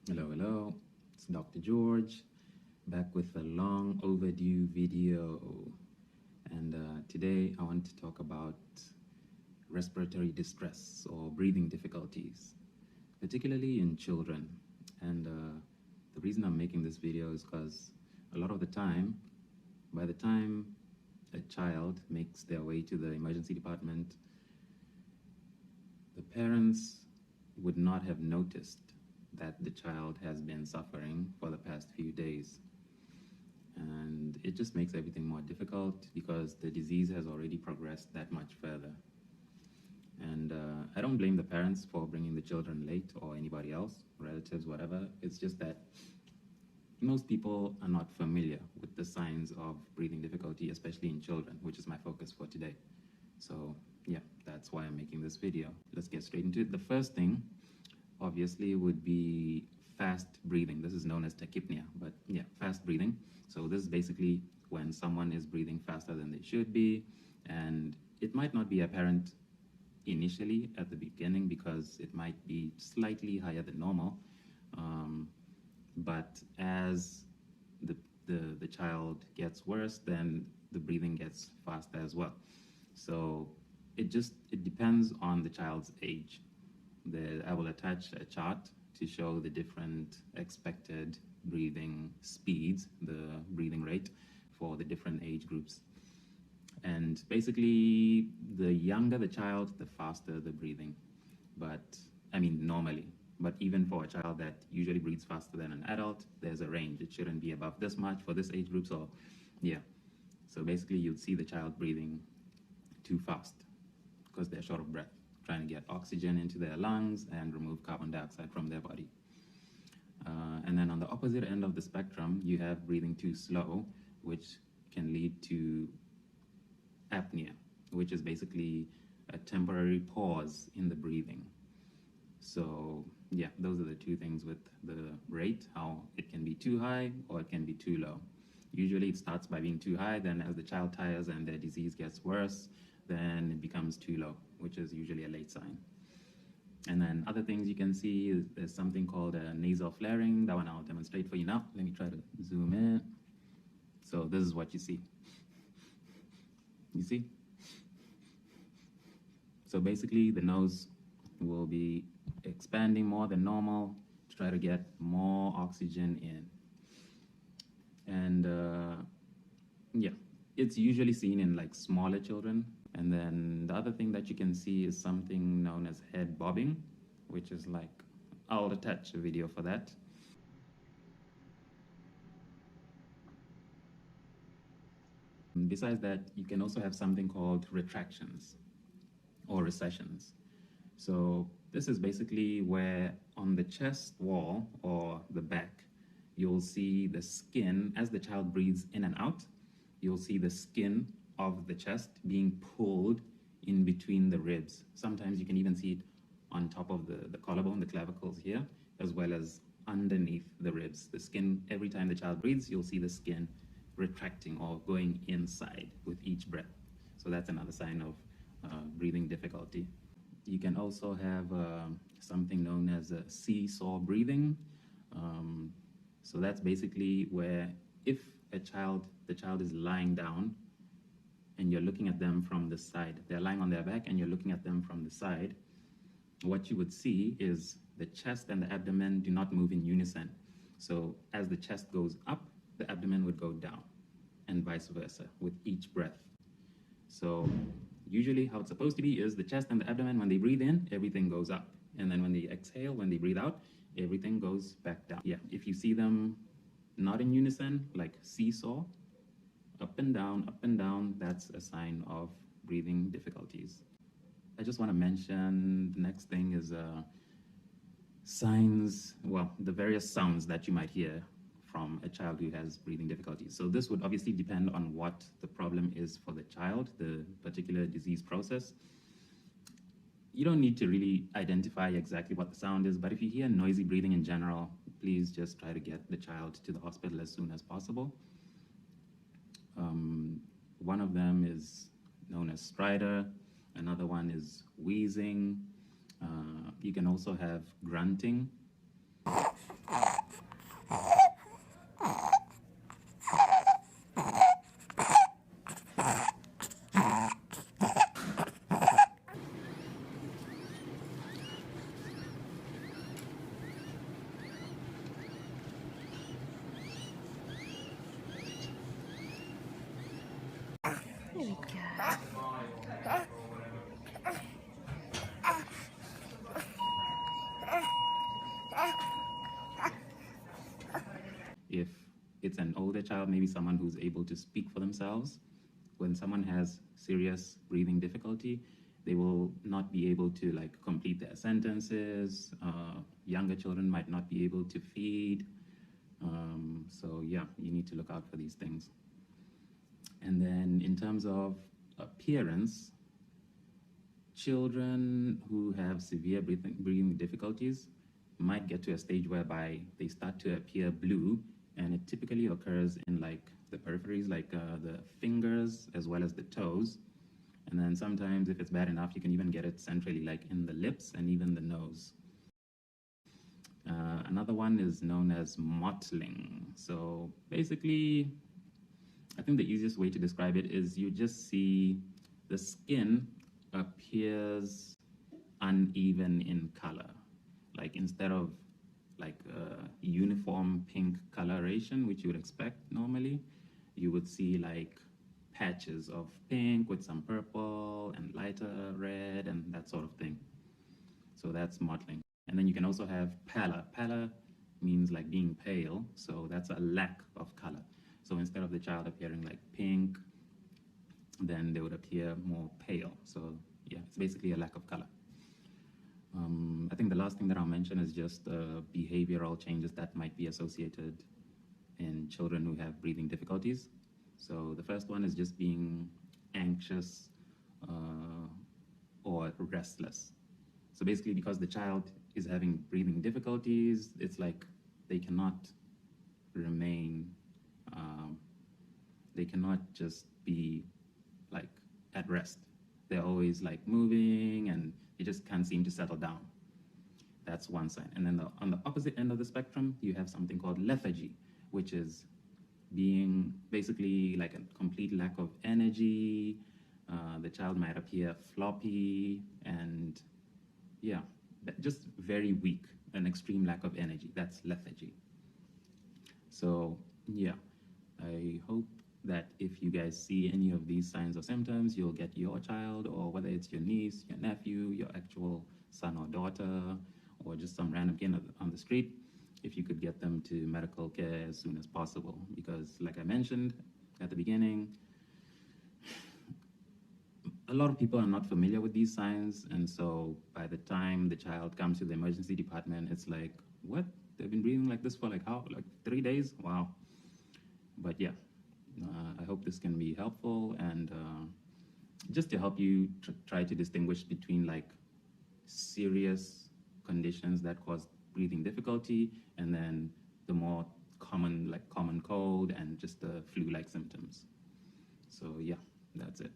Hello, hello. It's Dr. George back with a long overdue video. And today I want to talk about respiratory distress or breathing difficulties, particularly in children. And the reason I'm making this video is because a lot of the time, by the time a child makes their way to the emergency department, the parents would not have noticed that the child has been suffering for the past few days. And it just makes everything more difficult because the disease has already progressed that much further. And I don't blame the parents for bringing the children late or anybody else, relatives, whatever. It's just that most people are not familiar with the signs of breathing difficulty, especially in children, which is my focus for today. So yeah, that's why I'm making this video. Let's get straight into it. The first thing, obviously, would be fast breathing. This is known as tachypnea, but yeah, fast breathing. So this is basically when someone is breathing faster than they should be, and it might not be apparent initially at the beginning because it might be slightly higher than normal, but as the child gets worse, then the breathing gets faster as well. So it depends on the child's age. I will attach a chart to show the different expected breathing speeds, the breathing rate for the different age groups. And basically, the younger the child, the faster the breathing. Normally. But even for a child that usually breathes faster than an adult, there's a range. It shouldn't be above this much for this age group. So yeah. So basically, you'd see the child breathing too fast because they're short of breath, trying to get oxygen into their lungs and remove carbon dioxide from their body. And then on the opposite end of the spectrum, you have breathing too slow, which can lead to apnea, which is basically a temporary pause in the breathing. So yeah, those are the two things with the rate, how it can be too high or it can be too low. Usually it starts by being too high, then as the child tires and their disease gets worse, then it becomes too low, which is usually a late sign. And then other things you can see is there's something called a nasal flaring. That one I'll demonstrate for you now. Let me try to zoom in. So this is what you see. You see? So basically the nose will be expanding more than normal to try to get more oxygen in. And yeah, it's usually seen in like smaller children. And then the other thing that you can see is something known as head bobbing, which is like, I'll attach a video for that. Besides that, you can also have something called retractions or recessions. So this is basically where on the chest wall or the back, you'll see the skin, as the child breathes in and out, you'll see the skin of the chest being pulled in between the ribs. Sometimes you can even see it on top of the collarbone, the clavicles here, as well as underneath the ribs. The skin, every time the child breathes, you'll see the skin retracting or going inside with each breath. So that's another sign of breathing difficulty. You can also have something known as a seesaw breathing. So that's basically where if the child is lying down and you're looking at them from the side, they're lying on their back and you're looking at them from the side, what you would see is the chest and the abdomen do not move in unison. So as the chest goes up, the abdomen would go down, and vice versa with each breath. So usually how it's supposed to be is the chest and the abdomen, when they breathe in, everything goes up. And then when they exhale, when they breathe out, everything goes back down. Yeah, if you see them not in unison, like seesaw, up and down, that's a sign of breathing difficulties. I just want to mention the next thing is signs, well, the various sounds that you might hear from a child who has breathing difficulties. So this would obviously depend on what the problem is for the child, the particular disease process. You don't need to really identify exactly what the sound is, but if you hear noisy breathing in general, please just try to get the child to the hospital as soon as possible. One of them is known as stridor. Another one is wheezing. You can also have grunting. If it's an older child, maybe someone who's able to speak for themselves, when someone has serious breathing difficulty, they will not be able to like complete their sentences. Younger children might not be able to feed. So yeah, you need to look out for these things. And then in terms of appearance, children who have severe breathing difficulties might get to a stage whereby they start to appear blue, and it typically occurs in like the peripheries, like the fingers as well as the toes. And then sometimes if it's bad enough, you can even get it centrally, like in the lips and even the nose. Another one is known as mottling. So basically, I think the easiest way to describe it is you just see the skin appears uneven in color. Like instead of like a uniform pink coloration, which you would expect normally, you would see like patches of pink with some purple and lighter red and that sort of thing. So that's mottling. And then you can also have pallor. Pallor means like being pale, so that's a lack of color. So instead of the child appearing like pink, then they would appear more pale. So yeah, it's basically a lack of color. I think the last thing that I'll mention is just behavioral changes that might be associated in children who have breathing difficulties. So the first one is just being anxious or restless. So basically, because the child is having breathing difficulties, it's like they cannot remain, they cannot just be like at rest. They're always like moving and they just can't seem to settle down. That's one sign. And then on the opposite end of the spectrum, you have something called lethargy, which is being basically like a complete lack of energy. The child might appear floppy and yeah, just very weak, an extreme lack of energy. That's lethargy. So yeah, I hope that if you guys see any of these signs or symptoms, you'll get your child, or whether it's your niece, your nephew, your actual son or daughter, or just some random kid on the street, if you could get them to medical care as soon as possible. Because like I mentioned at the beginning, a lot of people are not familiar with these signs, and so by the time the child comes to the emergency department, it's like, what? They've been breathing like this for like how? Like 3 days? Wow. But yeah, I hope this can be helpful, and just to help you try to distinguish between like serious conditions that cause breathing difficulty and then the more common, like common cold and just the flu-like symptoms. So yeah, that's it.